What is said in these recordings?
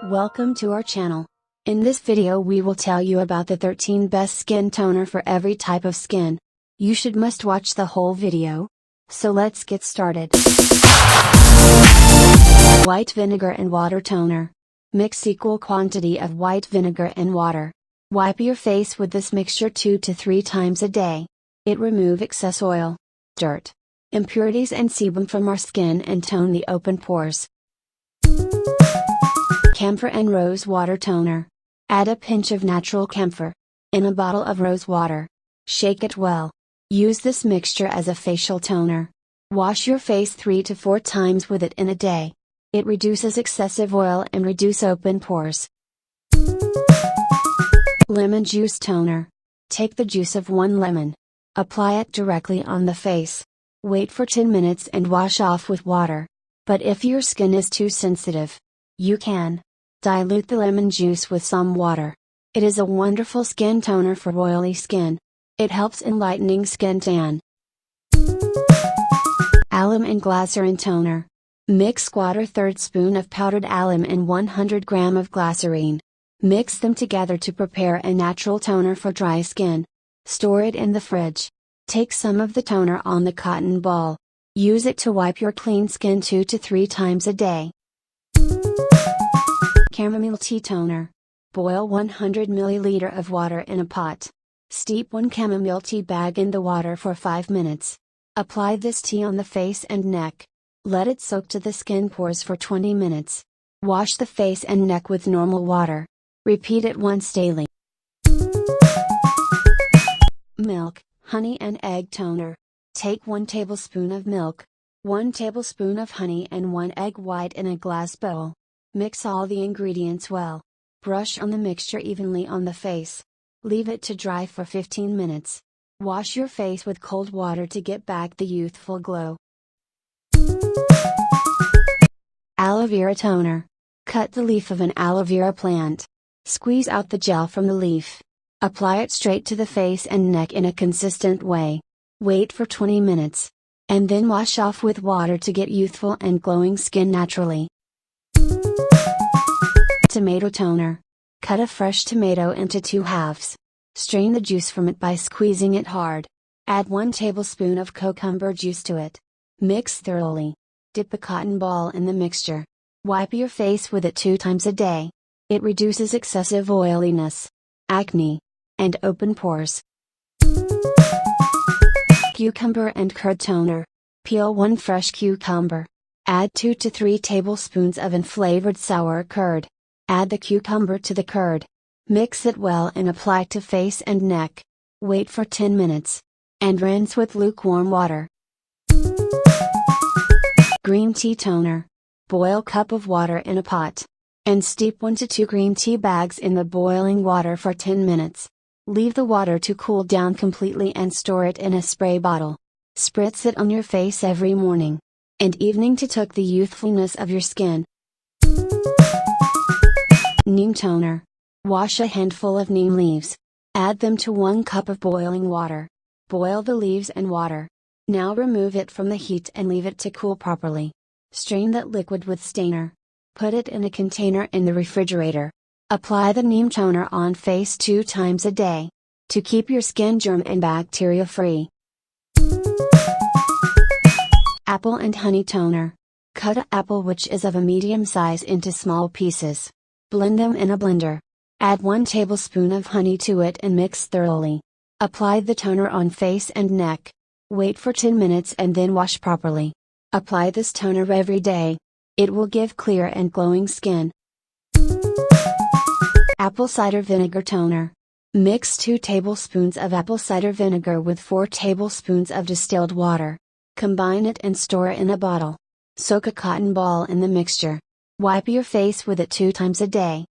Welcome to our channel. In this video we will tell you about the 13 best skin toner for every type of skin. You must watch the whole video. So let's get started. White vinegar and water toner. Mix equal quantity of white vinegar and water. Wipe your face with this mixture 2 to 3 times a day. It removes excess oil, dirt, impurities and sebum from our skin and tone the open pores. Camphor and rose water toner. Add a pinch of natural camphor in a bottle of rose water. Shake it well. Use this mixture as a facial toner. Wash your face 3 to 4 times with it in a day. It reduces excessive oil and reduce open pores. Lemon juice toner. Take the juice of 1 lemon. Apply it directly on the face. Wait for 10 minutes and wash off with water. But if your skin is too sensitive, you can dilute the lemon juice with some water. It is a wonderful skin toner for oily skin. It helps in lightening skin tan. Alum and glycerin toner. Mix 1/4 spoon of powdered alum and 100 gram of glycerin. Mix them together to prepare a natural toner for dry skin. Store it in the fridge. Take some of the toner on the cotton ball. Use it to wipe your clean skin 2 to 3 times a day. Chamomile tea toner. Boil 100 ml of water in a pot. Steep 1 chamomile tea bag in the water for 5 minutes. Apply this tea on the face and neck. Let it soak to the skin pores for 20 minutes. Wash the face and neck with normal water. Repeat it once daily. Milk, honey and egg toner. Take 1 tablespoon of milk, 1 tablespoon of honey and 1 egg white in a glass bowl. Mix all the ingredients well. Brush on the mixture evenly on the face. Leave it to dry for 15 minutes. Wash your face with cold water to get back the youthful glow. Aloe vera toner. Cut the leaf of an aloe vera plant. Squeeze out the gel from the leaf. Apply it straight to the face and neck in a consistent way. Wait for 20 minutes. And then wash off with water to get youthful and glowing skin naturally. Tomato toner. Cut a fresh tomato into 2 halves. Strain the juice from it by squeezing it hard. Add 1 tablespoon of cucumber juice to it. Mix thoroughly. Dip a cotton ball in the mixture. Wipe your face with it 2 times a day. It reduces excessive oiliness, acne, and open pores. Cucumber and curd toner. Peel 1 fresh cucumber. Add 2 to 3 tablespoons of unflavored sour curd. Add the cucumber to the curd. Mix it well and apply to face and neck. Wait for 10 minutes. And rinse with lukewarm water. Green tea toner. Boil cup of water in a pot. And steep 1 to 2 green tea bags in the boiling water for 10 minutes. Leave the water to cool down completely and store it in a spray bottle. Spritz it on your face every morning and evening to took the youthfulness of your skin. Neem toner. Wash a handful of neem leaves. Add them to 1 cup of boiling water. Boil the leaves and water. Now remove it from the heat and leave it to cool properly. Strain that liquid with strainer. Put it in a container in the refrigerator. Apply the neem toner on face 2 times a day to keep your skin germ and bacteria free. Apple and honey toner. Cut an apple which is of a medium size into small pieces. Blend them in a blender. Add 1 tablespoon of honey to it and mix thoroughly. Apply the toner on face and neck. Wait for 10 minutes and then wash properly. Apply this toner every day. It will give clear and glowing skin. Apple cider vinegar toner. Mix 2 tablespoons of apple cider vinegar with 4 tablespoons of distilled water. Combine it and store in a bottle. Soak a cotton ball in the mixture. Wipe your face with it 2 times a day.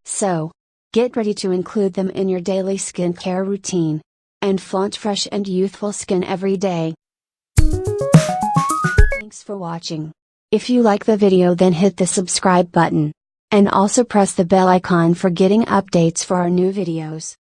So, get ready to include them in your daily skincare routine. And flaunt fresh and youthful skin every day. Thanks for watching. If you like the video then hit the subscribe button. And also press the bell icon for getting updates for our new videos.